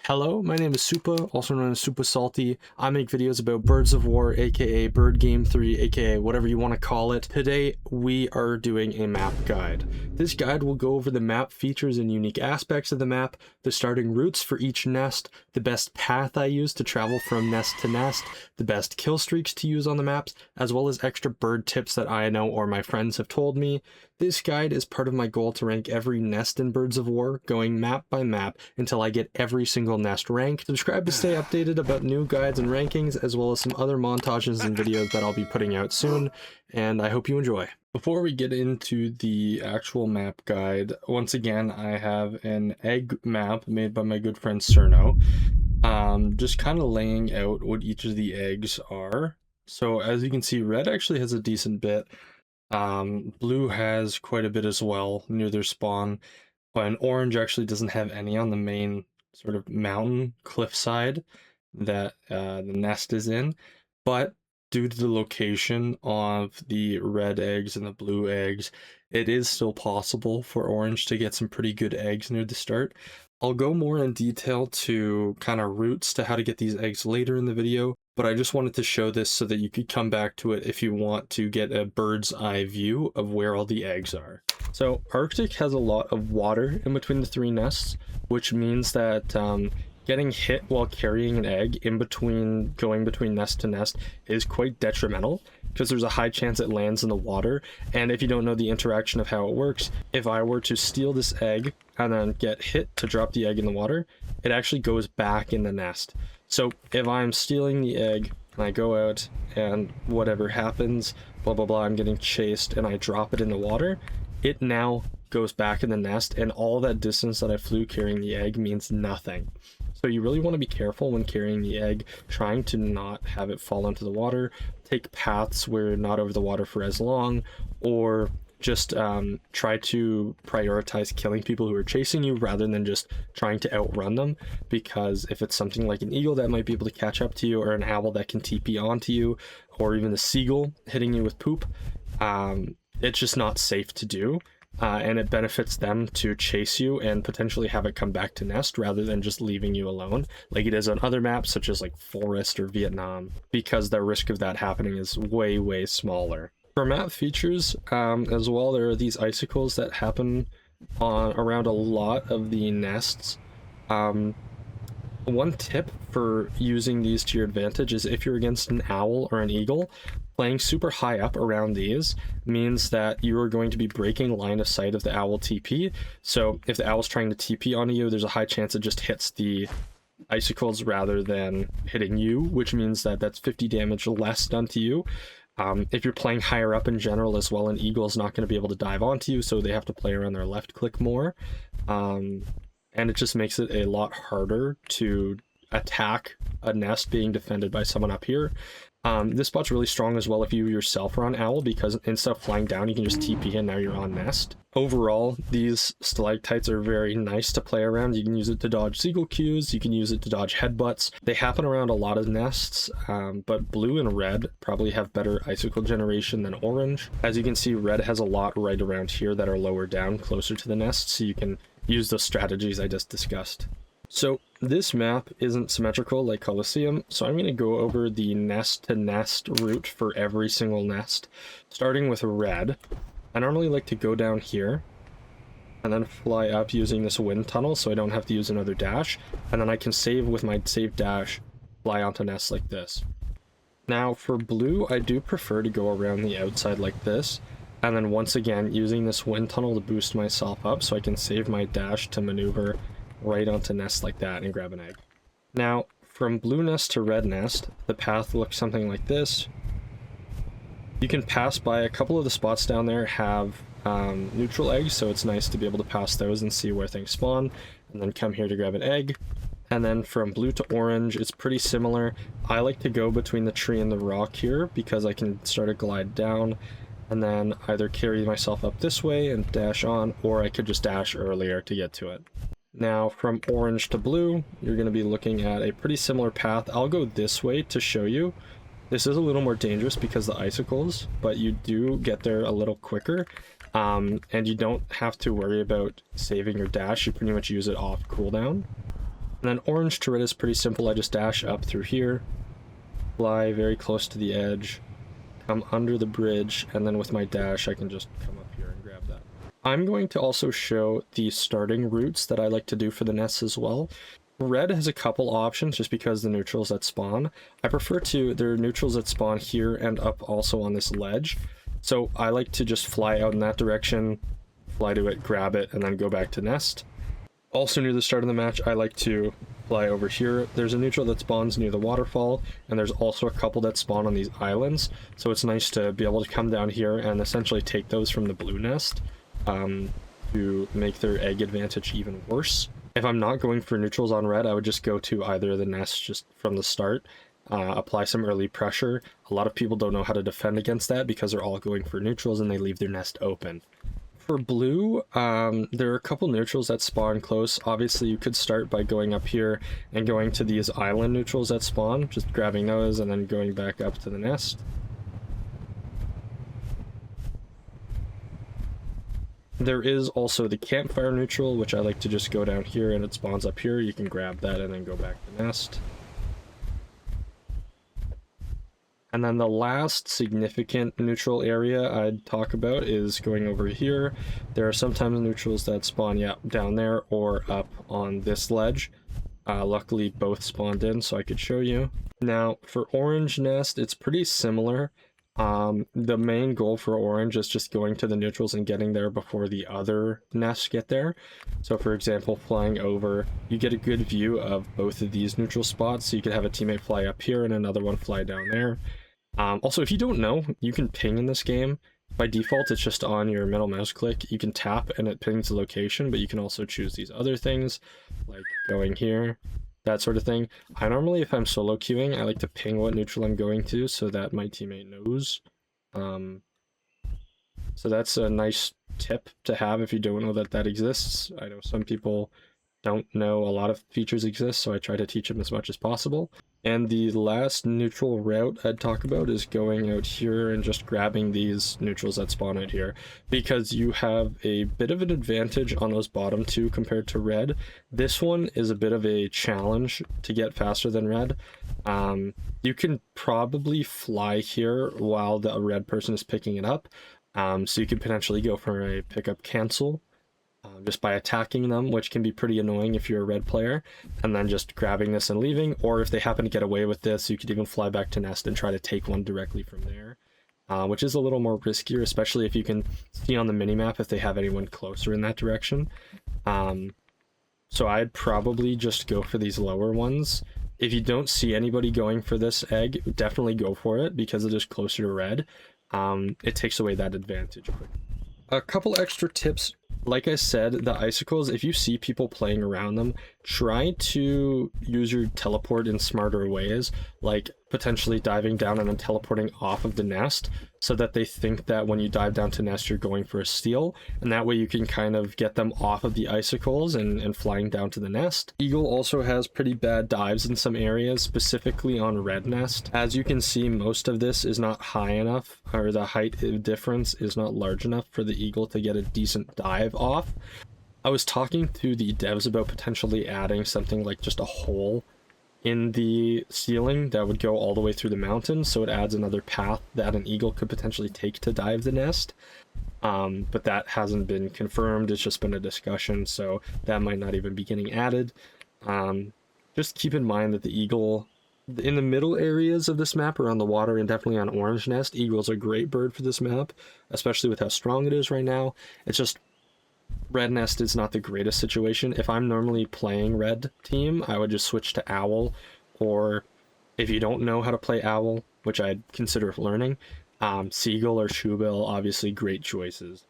Hello, my name is Supa, also known as Supa Salty. I make videos about Birds of War, aka Bird Game 3, aka whatever you want to call it. Today, we are doing a map guide. This guide will go over the map features and unique aspects of the map, the starting routes for each nest, the best path I use to travel from nest to nest, the best kill streaks to use on the maps, as well as extra bird tips that I know or my friends have told me. This guide is part of my goal to rank every nest in Birds of War, going map by map until I get every single nest ranked. Subscribe to stay updated about new guides and rankings, as well as some other montages and videos that I'll be putting out soon, and I hope you enjoy. Before we get into the actual map guide, once again, I have an egg map made by my good friend Cerno, just kind of laying out what each of the eggs are. So as you can see, red actually has a decent bit. Blue has quite a bit as well near their spawn, and orange actually doesn't have any on the main sort of mountain cliffside that the nest is in, but due to the location of the red eggs and the blue eggs, it is still possible for orange to get some pretty good eggs near the start. I'll go more in detail to kind of routes to how to get these eggs later in the video, but I just wanted to show this so that you could come back to it if you want to get a bird's eye view of where all the eggs are. So Arctic has a lot of water in between the three nests, which means that getting hit while carrying an egg going between nest to nest is quite detrimental, because there's a high chance it lands in the water. And if you don't know the interaction of how it works, if I were to steal this egg and then get hit to drop the egg in the water, it actually goes back in the nest. So if I'm stealing the egg and I go out and whatever happens, blah blah blah, I'm getting chased and I drop it in the water, it now goes back in the nest, and all that distance that I flew carrying the egg means nothing. So you really want to be careful when carrying the egg, trying to not have it fall into the water, take paths where you're not over the water for as long, or just try to prioritize killing people who are chasing you rather than just trying to outrun them, because if it's something like an eagle that might be able to catch up to you, or an owl that can TP onto you, or even a seagull hitting you with poop, it's just not safe to do. And it benefits them to chase you and potentially have it come back to nest rather than just leaving you alone like it is on other maps such as like Forest or Vietnam, because the risk of that happening is way smaller. For map features as well, there are these icicles that happen around a lot of the nests. One tip for using these to your advantage is if you're against an owl or an eagle, playing super high up around these means that you are going to be breaking line of sight of the owl TP. So if the owl's trying to TP onto you, there's a high chance it just hits the icicles rather than hitting you, which means that that's 50 damage less done to you. If you're playing higher up in general as well, an eagle is not going to be able to dive onto you, so they have to play around their left click more. And it just makes it a lot harder to attack a nest being defended by someone up here. This spot's really strong as well if you yourself are on owl, because instead of flying down, you can just TP and now you're on nest. Overall, these stalactites are very nice to play around. You can use it to dodge seagull queues, you can use it to dodge headbutts. They happen around a lot of nests, but blue and red probably have better icicle generation than orange. As you can see, red has a lot right around here that are lower down, closer to the nest, so you can use those strategies I just discussed. So this map isn't symmetrical like Colosseum, so I'm going to go over the nest to nest route for every single nest, starting with red. I normally like to go down here and then fly up using this wind tunnel so I don't have to use another dash, and then I can save with my save dash, fly onto nests like this. Now for blue, I do prefer to go around the outside like this, and then once again using this wind tunnel to boost myself up so I can save my dash to maneuver right onto nests like that and grab an egg. Now from blue nest to red nest, the path looks something like this. You can pass by a couple of the spots down there have neutral eggs, so it's nice to be able to pass those and see where things spawn, and then come here to grab an egg. And then from blue to orange, it's pretty similar. I like to go between the tree and the rock here because I can start to glide down and then either carry myself up this way and dash on, or I could just dash earlier to get to it. Now from orange to blue, you're going to be looking at a pretty similar path. I'll go this way to show you. This is a little more dangerous because of the icicles, but you do get there a little quicker, and you don't have to worry about saving your dash. You pretty much use it off cooldown. And then orange to red is pretty simple. I just dash up through here, fly very close to the edge, come under the bridge, and then with my dash I can just come up here and grab that. I'm going to also show the starting routes that I like to do for the nests as well. Red has a couple options just because the neutrals that spawn. I prefer to, there are neutrals that spawn here and up also on this ledge. So I like to just fly out in that direction, fly to it, grab it, and then go back to nest. Also near the start of the match, I like to fly over here. There's a neutral that spawns near the waterfall, and there's also a couple that spawn on these islands. So it's nice to be able to come down here and essentially take those from the blue nest to make their egg advantage even worse. If I'm not going for neutrals on red, I would just go to either of the nests just from the start, apply some early pressure. A lot of people don't know how to defend against that because they're all going for neutrals and they leave their nest open. For blue, there are a couple neutrals that spawn close. Obviously, you could start by going up here and going to these island neutrals that spawn, just grabbing those and then going back up to the nest. There is also the campfire neutral, which I like to just go down here and it spawns up here. You can grab that and then go back to nest. And then the last significant neutral area I'd talk about is going over here. There are sometimes neutrals that spawn, yeah, down there or up on this ledge. Luckily both spawned in, so I could show you. Now for orange nest, it's pretty similar. The main goal for orange is just going to the neutrals and getting there before the other nests get there. So for example, flying over, you get a good view of both of these neutral spots. So you could have a teammate fly up here and another one fly down there. Also, if you don't know, you can ping in this game. By default, it's just on your middle mouse click. You can tap and it pings the location, but you can also choose these other things, like going here, that sort of thing. I normally, if I'm solo queuing, I like to ping what neutral I'm going to so that my teammate knows. So that's a nice tip to have if you don't know that that exists. I know some people don't know a lot of features exist, so I try to teach them as much as possible. And the last neutral route I'd talk about is going out here and just grabbing these neutrals that spawn out here, because you have a bit of an advantage on those bottom two compared to red. This one is a bit of a challenge to get faster than red. You can probably fly here while the red person is picking it up, so you could potentially go for a pickup cancel just by attacking them, which can be pretty annoying if you're a red player, and then just grabbing this and leaving. Or if they happen to get away with this, you could even fly back to nest and try to take one directly from there, which is a little more riskier, especially if you can see on the minimap if they have anyone closer in that direction. So I'd probably just go for these lower ones. If you don't see anybody going for this egg, definitely go for it because it is closer to red. It takes away that advantage. A couple extra tips. Like I said, the icicles, if you see people playing around them, try to use your teleport in smarter ways, like potentially diving down and then teleporting off of the nest so that they think that when you dive down to nest, you're going for a steal. And that way you can kind of get them off of the icicles and flying down to the nest. Eagle also has pretty bad dives in some areas, specifically on red nest. As you can see, most of this is not high enough, or the height difference is not large enough for the eagle to get a decent dive off. I was talking to the devs about potentially adding something like just a hole in the ceiling that would go all the way through the mountain, so it adds another path that an eagle could potentially take to dive the nest. But that hasn't been confirmed, it's just been a discussion, so that might not even be getting added. Just keep in mind that the eagle, in the middle areas of this map around the water and definitely on orange nest, eagle's a great bird for this map, especially with how strong it is right now. It's just red nest is not the greatest situation. If I'm normally playing red team, I would just switch to owl, or if you don't know how to play owl, which I'd consider learning, seagull or shoebill, obviously great choices.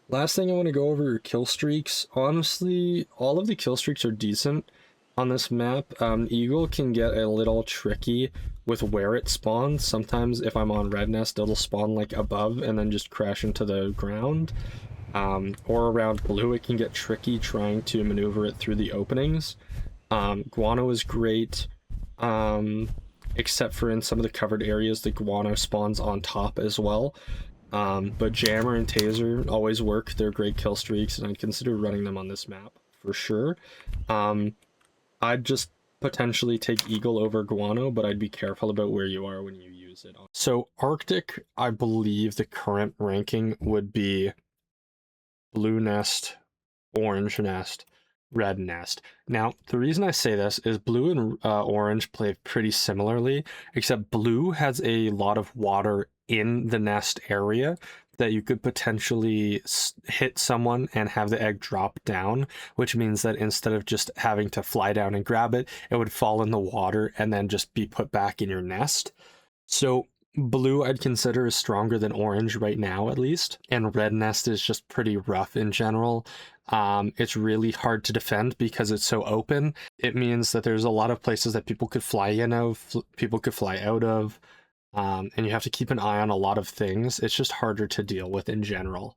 Last thing I want to go over are kill streaks. Honestly, all of the kill streaks are decent on this map. Eagle can get a little tricky with where it spawns. Sometimes if I'm on red nest, it'll spawn like above and then just crash into the ground. Or around blue, it can get tricky trying to maneuver it through the openings. Guano is great, except for in some of the covered areas, the guano spawns on top as well. But jammer and taser always work. They're great kill streaks, and I'd consider running them on this map for sure. I'd just potentially take eagle over guano, but I'd be careful about where you are when you use it. So Arctic, I believe the current ranking would be blue nest, orange nest, red nest. Now, the reason I say this is blue and orange play pretty similarly, except blue has a lot of water in the nest area that you could potentially hit someone and have the egg drop down, which means that instead of just having to fly down and grab it, it would fall in the water and then just be put back in your nest. So blue I'd consider is stronger than orange right now, at least, and red nest is just pretty rough in general. It's really hard to defend because it's so open. It means that there's a lot of places that people could fly in of, people could fly out of, and you have to keep an eye on a lot of things. It's just harder to deal with in general.